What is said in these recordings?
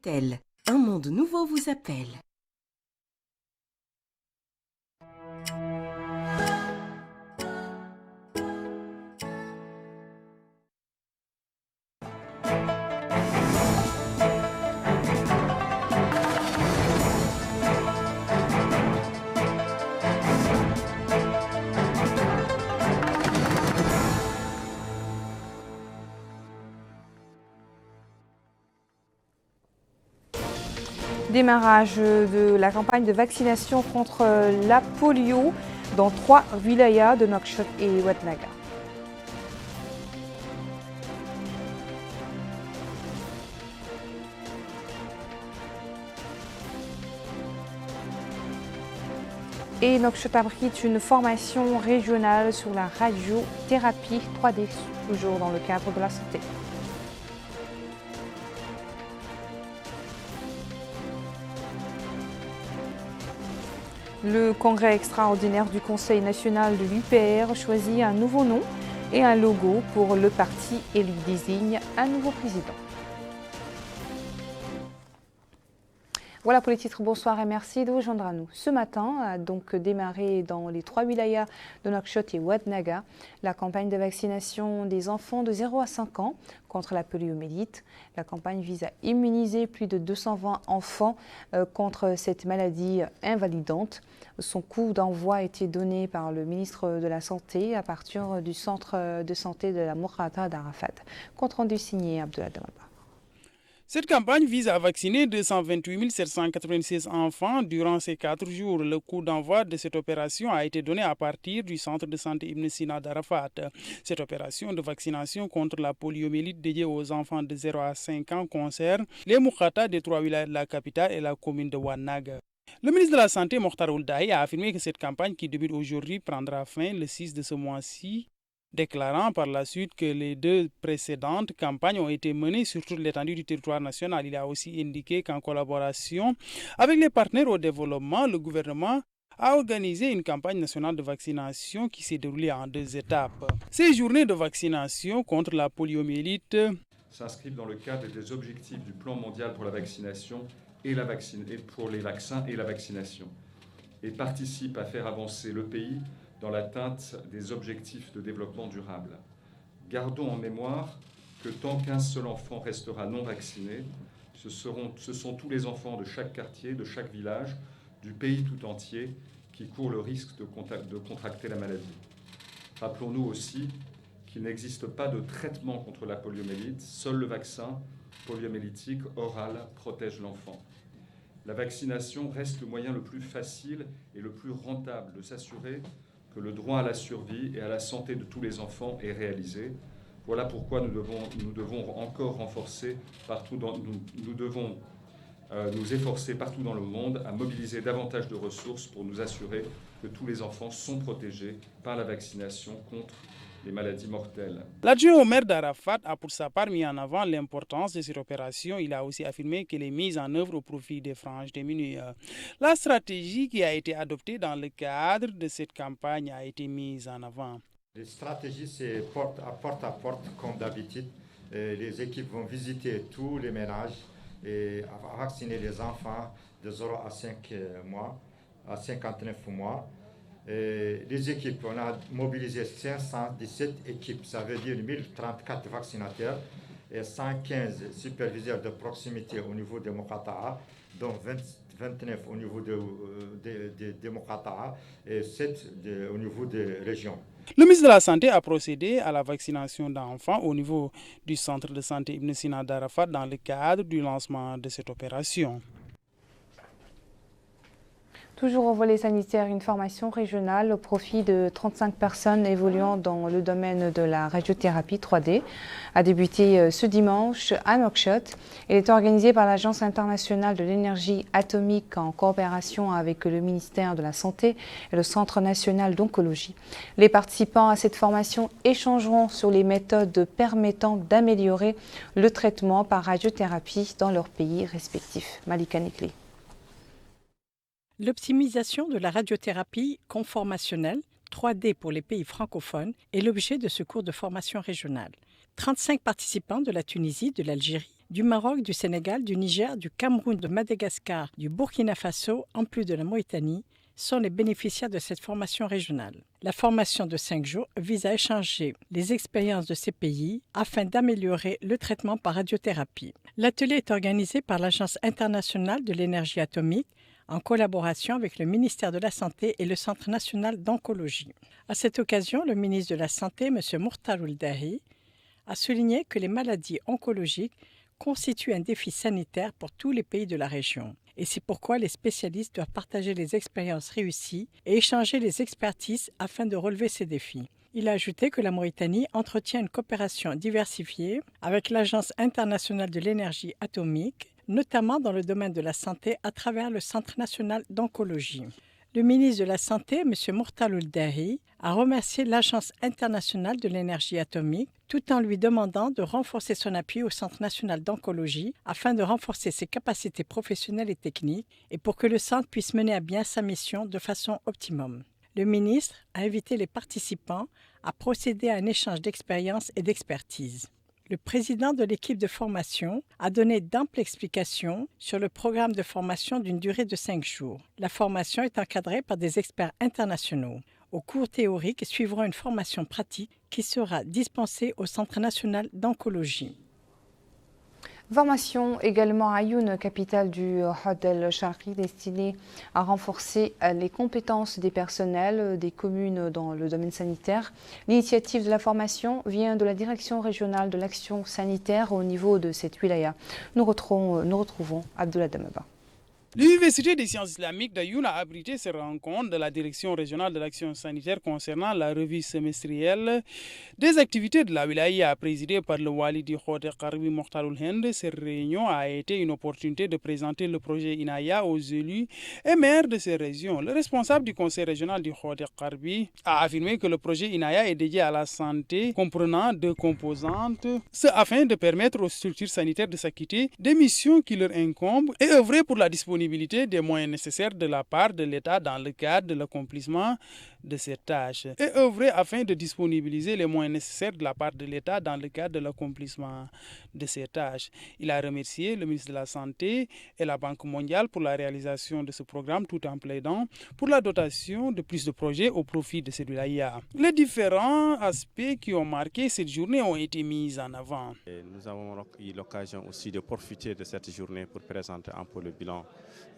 Mourtel, un monde nouveau vous appelle. Démarrage de la campagne de vaccination contre la polio dans 3 wilayas de Nouakchott et Ouadnaga. Et Nouakchott abrite une formation régionale sur la radiothérapie 3D, toujours dans le cadre de la santé. Le congrès extraordinaire du Conseil national de l'UPR choisit un nouveau nom et un logo pour le parti et lui désigne un nouveau président. Voilà pour les titres, bonsoir et merci de vous joindre à nous. Ce matin a donc démarré dans les 3 wilayas de Nouakchott et Ouadnaga la campagne de vaccination des enfants de 0 à 5 ans contre la poliomyélite. La campagne vise à immuniser plus de 220 enfants contre cette maladie invalidante. Son coup d'envoi a été donné par le ministre de la Santé à partir du centre de santé de la Mourata d'Arafat. Compte rendu signé Abdullah Damaba. Cette campagne vise à vacciner 228 796 enfants durant ces 4 jours. Le coup d'envoi de cette opération a été donné à partir du centre de santé Ibn Sina d'Arafat. Cette opération de vaccination contre la poliomyélite dédiée aux enfants de 0 à 5 ans concerne les Moukata des 3 wilayas de la capitale et la commune de Ouadnaga. Le ministre de la Santé, Mokhtar Ould Dahi, a affirmé que cette campagne qui débute aujourd'hui prendra fin le 6 de ce mois-ci, déclarant par la suite que les 2 précédentes campagnes ont été menées sur toute l'étendue du territoire national. Il a aussi indiqué qu'en collaboration avec les partenaires au développement, le gouvernement a organisé une campagne nationale de vaccination qui s'est déroulée en 2 étapes. Ces journées de vaccination contre la poliomyélite s'inscrivent dans le cadre des objectifs du plan mondial pour la vaccination et pour les vaccins et la vaccination, et participent à faire avancer le pays dans l'atteinte des objectifs de développement durable. Gardons en mémoire que tant qu'un seul enfant restera non vacciné, ce sont tous les enfants de chaque quartier, de chaque village, du pays tout entier qui courent le risque de contracter la maladie. Rappelons-nous aussi qu'il n'existe pas de traitement contre la poliomyélite, seul le vaccin poliomyélitique oral protège l'enfant. La vaccination reste le moyen le plus facile et le plus rentable de s'assurer que le droit à la survie et à la santé de tous les enfants est réalisé. Voilà pourquoi nous devons encore renforcer nous devons nous efforcer partout dans le monde à mobiliser davantage de ressources pour nous assurer que tous les enfants sont protégés par la vaccination contre les maladies mortelles. L'adjoint au maire d'Arafat a pour sa part mis en avant l'importance de cette opération. Il a aussi affirmé qu'elle est mise en œuvre au profit des franges démunies. La stratégie qui a été adoptée dans le cadre de cette campagne a été mise en avant. Les stratégies, c'est porte à porte, comme d'habitude. Les équipes vont visiter tous les ménages et vacciner les enfants de 0 à 5 mois, à 59 mois. Les équipes, on a mobilisé 517 équipes, ça veut dire 1034 vaccinateurs et 115 superviseurs de proximité au niveau des Moukata, dont 29 au niveau des Moukata et 7 au niveau des régions. Le ministre de la Santé a procédé à la vaccination d'enfants au niveau du centre de santé Ibn Sina d'Arafat dans le cadre du lancement de cette opération. Toujours au volet sanitaire, une formation régionale au profit de 35 personnes évoluant dans le domaine de la radiothérapie 3D a débuté ce dimanche à Nouakchott. Elle est organisée par l'Agence internationale de l'énergie atomique en coopération avec le ministère de la Santé et le Centre national d'oncologie. Les participants à cette formation échangeront sur les méthodes permettant d'améliorer le traitement par radiothérapie dans leurs pays respectifs. Malika Nekli. L'optimisation de la radiothérapie conformationnelle 3D pour les pays francophones est l'objet de ce cours de formation régionale. 35 participants de la Tunisie, de l'Algérie, du Maroc, du Sénégal, du Niger, du Cameroun, de Madagascar, du Burkina Faso, en plus de la Mauritanie, sont les bénéficiaires de cette formation régionale. La formation de 5 jours vise à échanger les expériences de ces pays afin d'améliorer le traitement par radiothérapie. L'atelier est organisé par l'Agence internationale de l'énergie atomique en collaboration avec le ministère de la Santé et le Centre national d'oncologie. À cette occasion, le ministre de la Santé, M. Mourtal Ould-Dahi, a souligné que les maladies oncologiques constituent un défi sanitaire pour tous les pays de la région. Et c'est pourquoi les spécialistes doivent partager les expériences réussies et échanger les expertises afin de relever ces défis. Il a ajouté que la Mauritanie entretient une coopération diversifiée avec l'Agence internationale de l'énergie atomique, notamment dans le domaine de la santé à travers le Centre national d'oncologie. Le ministre de la Santé, M. Mourtal Ould-Dahi, a remercié l'Agence internationale de l'énergie atomique tout en lui demandant de renforcer son appui au Centre national d'oncologie afin de renforcer ses capacités professionnelles et techniques et pour que le centre puisse mener à bien sa mission de façon optimum. Le ministre a invité les participants à procéder à un échange d'expériences et d'expertise. Le président de l'équipe de formation a donné d'amples explications sur le programme de formation d'une durée de 5 jours. La formation est encadrée par des experts internationaux. Aux cours théoriques suivra une formation pratique qui sera dispensée au Centre national d'oncologie. Formation également à Ayoun, capitale du Had el-Sharqi, destinée à renforcer les compétences des personnels des communes dans le domaine sanitaire. L'initiative de la formation vient de la direction régionale de l'action sanitaire au niveau de cette wilaya. Nous retrouvons Abdullah Damaba. L'Université des sciences islamiques d'Ayoun a abrité ces rencontres de la Direction régionale de l'action sanitaire concernant la revue semestrielle des activités de la wilaya présidée par le Wali du Hod Qarbi Mokhtar Ould-Hind. Cette réunion a été une opportunité de présenter le projet INAYA aux élus et maires de ces régions. Le responsable du conseil régional du Hod Qarbi a affirmé que le projet INAYA est dédié à la santé, comprenant 2 composantes, ce afin de permettre aux structures sanitaires de s'acquitter des missions qui leur incombent et œuvrer pour la disponibilité des moyens nécessaires de la part de l'État dans le cadre de l'accomplissement de ces tâches et œuvrer afin de disponibiliser les moyens nécessaires de la part de l'État dans le cadre de l'accomplissement de ces tâches. Il a remercié le ministre de la Santé et la Banque mondiale pour la réalisation de ce programme tout en plaidant pour la dotation de plus de projets au profit de cette wilaya. Les différents aspects qui ont marqué cette journée ont été mis en avant. Et nous avons eu l'occasion aussi de profiter de cette journée pour présenter un peu le bilan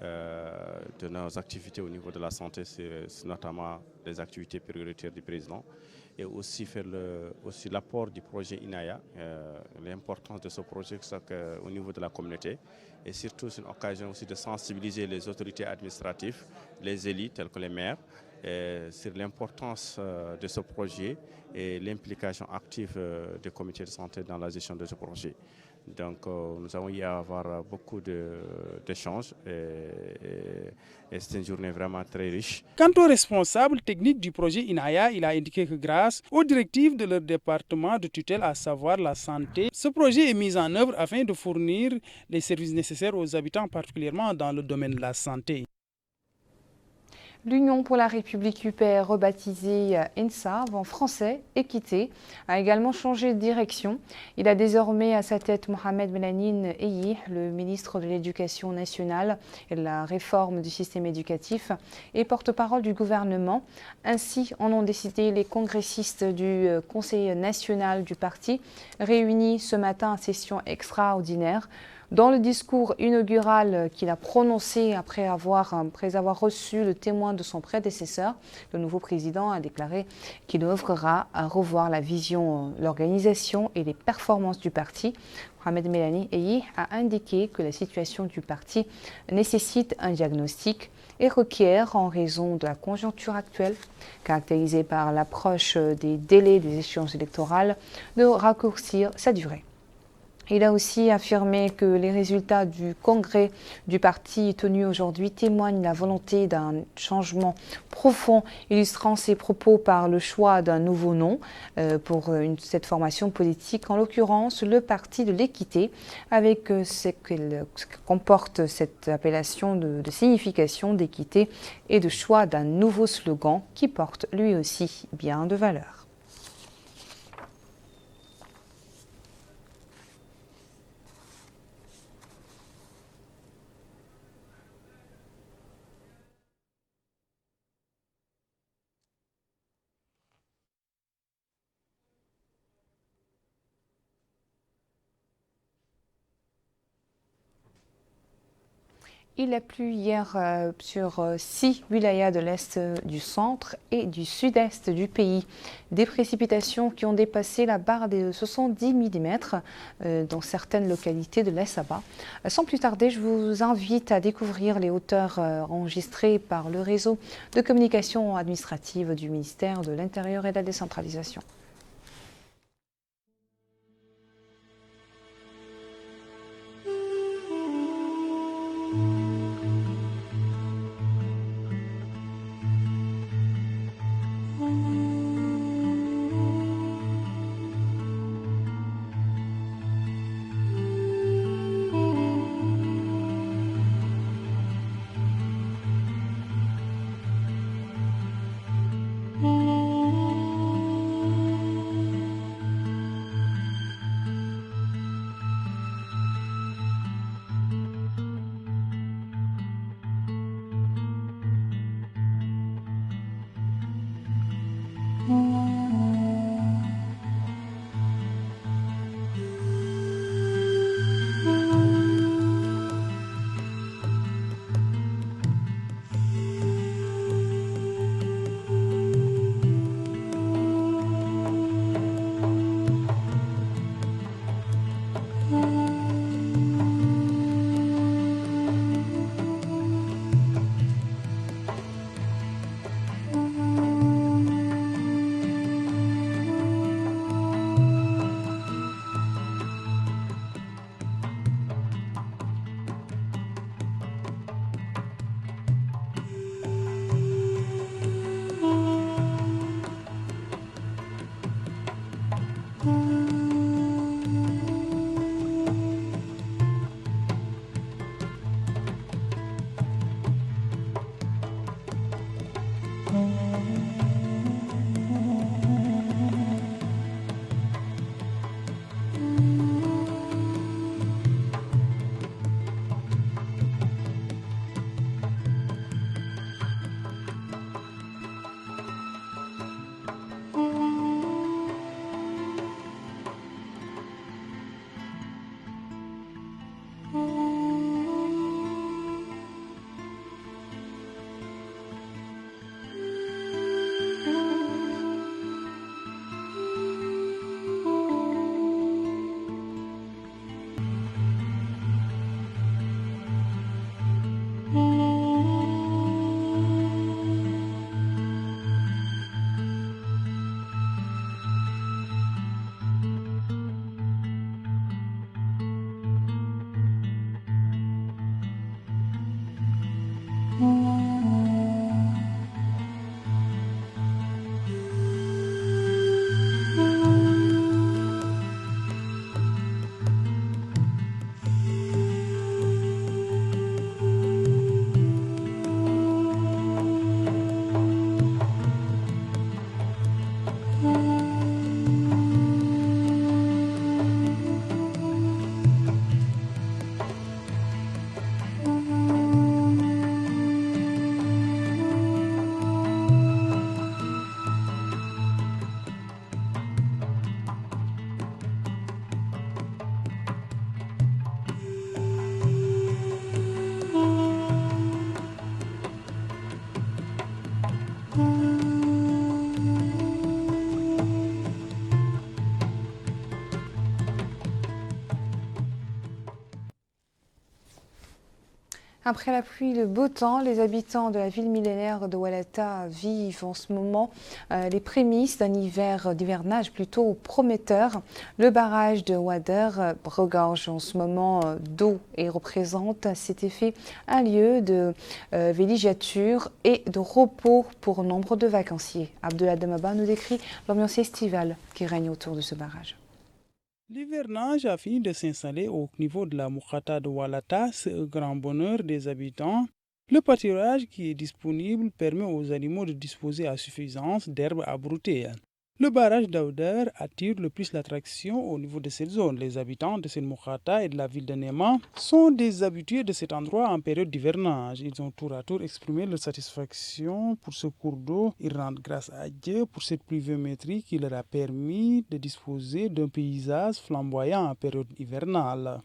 de nos activités au niveau de la santé, c'est notamment les activités prioritaires du président, et aussi faire l'apport du projet INAYA, l'importance de ce projet au niveau de la communauté, et surtout c'est une occasion aussi de sensibiliser les autorités administratives, les élus tels que les maires, sur l'importance de ce projet et l'implication active des comités de santé dans la gestion de ce projet. Donc nous avons eu à avoir beaucoup d'échanges et c'est une journée vraiment très riche. Quant aux responsables techniques du projet INAYA, il a indiqué que grâce aux directives de leur département de tutelle, à savoir la santé, ce projet est mis en œuvre afin de fournir les services nécessaires aux habitants, particulièrement dans le domaine de la santé. L'Union pour la République UPR, rebaptisée ENSA, en français Équité, a également changé de direction. Il a désormais à sa tête Mohamed Belanine Eyi, le ministre de l'Éducation nationale et de la réforme du système éducatif et porte-parole du gouvernement. Ainsi en ont décidé les congressistes du Conseil national du parti, réunis ce matin à session extraordinaire. Dans le discours inaugural qu'il a prononcé après avoir reçu le témoin de son prédécesseur, le nouveau président a déclaré qu'il œuvrera à revoir la vision, l'organisation et les performances du parti. Mohamed Belanine Eyi a indiqué que la situation du parti nécessite un diagnostic et requiert, en raison de la conjoncture actuelle, caractérisée par l'approche des délais des échéances électorales, de raccourcir sa durée. Il a aussi affirmé que les résultats du congrès du parti tenu aujourd'hui témoignent de la volonté d'un changement profond, illustrant ses propos par le choix d'un nouveau nom pour cette formation politique, en l'occurrence le Parti de l'équité, avec ce que comporte cette appellation de signification d'équité et de choix d'un nouveau slogan qui porte lui aussi bien de valeur. Il a plu hier sur 6 wilayas de l'Est du centre et du sud-est du pays. Des précipitations qui ont dépassé la barre des 70 mm dans certaines localités de l'Est-Saba. Sans plus tarder, je vous invite à découvrir les hauteurs enregistrées par le réseau de communication administrative du ministère de l'Intérieur et de la décentralisation. Après la pluie et le beau temps, les habitants de la ville millénaire de Walata vivent en ce moment les prémices d'un d'hivernage plutôt prometteur. Le barrage de Wader regorge en ce moment d'eau et représente à cet effet un lieu de villégiature et de repos pour nombre de vacanciers. Abdullah Demaba nous décrit l'ambiance estivale qui règne autour de ce barrage. L'hivernage a fini de s'installer au niveau de la Moukhata de Walata, c'est un grand bonheur des habitants. Le pâturage qui est disponible permet aux animaux de disposer à suffisance d'herbes à brouter. Le barrage d'Auder attire le plus l'attraction au niveau de cette zone. Les habitants de cette Moukhata et de la ville de Nema sont des habitués de cet endroit en période d'hivernage. Ils ont tour à tour exprimé leur satisfaction pour ce cours d'eau. Ils rendent grâce à Dieu pour cette pluviométrie qui leur a permis de disposer d'un paysage flamboyant en période hivernale.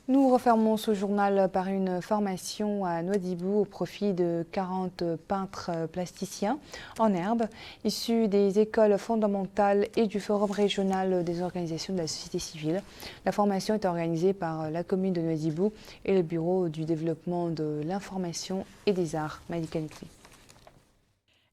Nous refermons ce journal par une formation à Nouadhibou au profit de 40 peintres plasticiens en herbe, issus des écoles fondamentales et du Forum régional des organisations de la société civile. La formation est organisée par la commune de Nouadhibou et le Bureau du développement de l'information et des arts. Malika Nitli.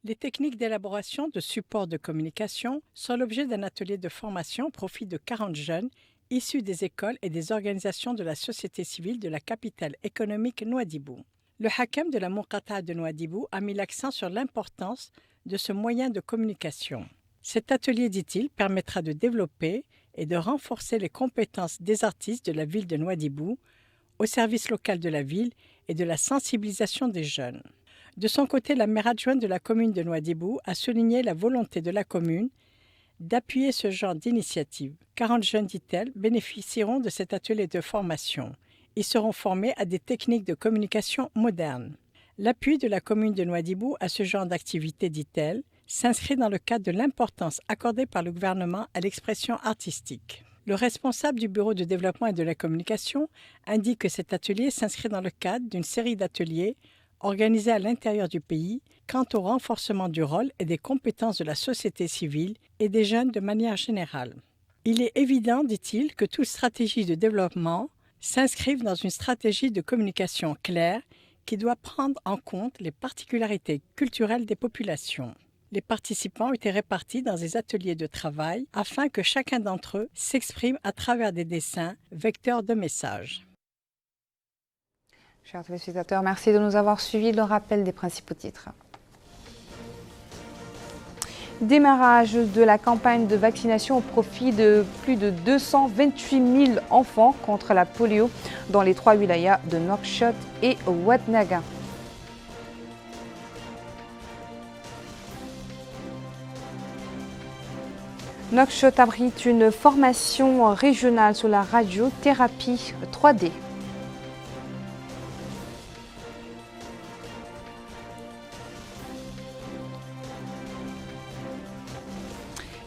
Les techniques d'élaboration de supports de communication sont l'objet d'un atelier de formation au profit de 40 jeunes issus des écoles et des organisations de la société civile de la capitale économique Nouadhibou. Le Hakem de la Muqata de Nouadhibou a mis l'accent sur l'importance de ce moyen de communication. Cet atelier, dit-il, permettra de développer et de renforcer les compétences des artistes de la ville de Nouadhibou, au service local de la ville et de la sensibilisation des jeunes. De son côté, la maire adjointe de la commune de Nouadhibou a souligné la volonté de la commune d'appuyer ce genre d'initiative. 40 jeunes, dit-elle, bénéficieront de cet atelier de formation. Ils seront formés à des techniques de communication modernes. L'appui de la commune de Nouadhibou à ce genre d'activité, dit-elle, s'inscrit dans le cadre de l'importance accordée par le gouvernement à l'expression artistique. Le responsable du Bureau de développement et de la communication indique que cet atelier s'inscrit dans le cadre d'une série d'ateliers organisés à l'intérieur du pays quant au renforcement du rôle et des compétences de la société civile et des jeunes de manière générale. Il est évident, dit-il, que toute stratégie de développement s'inscrive dans une stratégie de communication claire qui doit prendre en compte les particularités culturelles des populations. Les participants ont été répartis dans des ateliers de travail afin que chacun d'entre eux s'exprime à travers des dessins vecteurs de messages. Chers téléspectateurs, merci de nous avoir suivis. Le rappel des principaux titres. Démarrage de la campagne de vaccination au profit de plus de 228 000 enfants contre la polio dans les 3 wilayas de Nouakchott et Ouadnaga. Nouakchott abrite une formation régionale sur la radiothérapie 3D.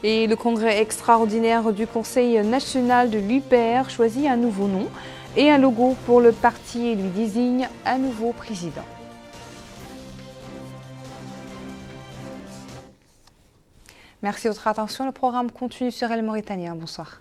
Et le congrès extraordinaire du Conseil national de l'UPR choisit un nouveau nom et un logo pour le parti et lui désigne un nouveau président. Merci de votre attention. Le programme continue sur El Mauritanien. Bonsoir.